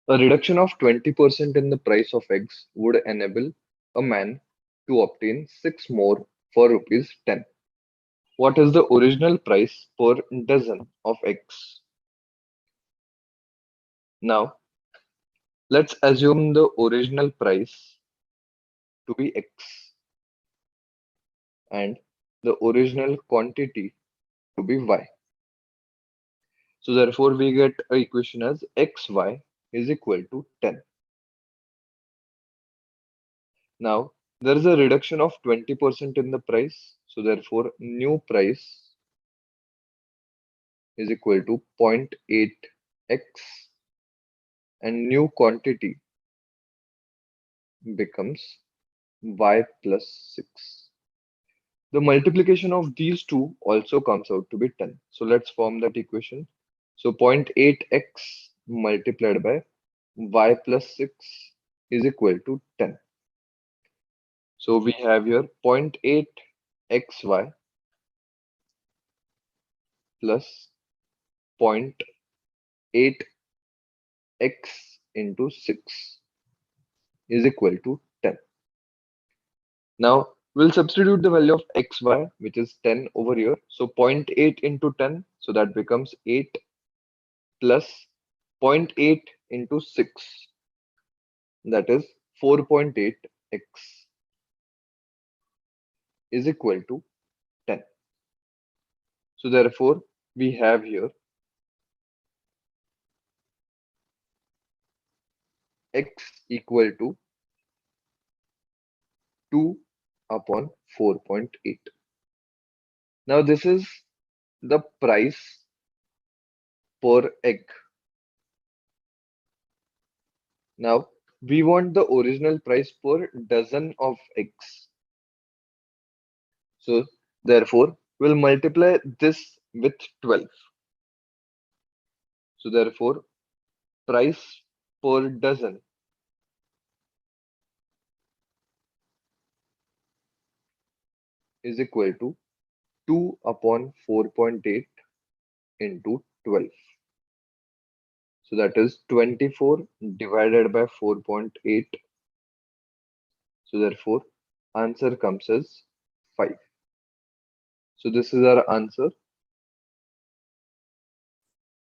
A reduction of 20% in the price of eggs would enable a man to obtain 6 more for rupees 10. What is the original price per dozen of eggs? Now, let's assume the original price to be X and the original quantity to be Y. So therefore, we get a equation as XY is equal to 10. Now, there is a reduction of 20% in the price. So therefore, new price is equal to 0.8x and new quantity becomes y plus 6. The multiplication of these two also comes out to be 10. So let's form that equation. So 0.8x multiplied by y plus 6 is equal to 10. So we have here 0.8xy plus 0.8x into 6 is equal to 10. Now we'll substitute the value of xy, which is 10 over here. So zero point 0.8 into 10, so that becomes 8 plus 0.8 into 6, that is 4.8x is equal to 10. So therefore, we have here x equal to 2 upon 4.8. Now this is the price per egg. Now we want the original price per dozen of eggs. So therefore, we'll multiply this with 12. So therefore, price per dozen is equal to 2 upon 4.8 into 12. So that is 24 divided by 4.8. So therefore, answer comes as 5. So this is our answer.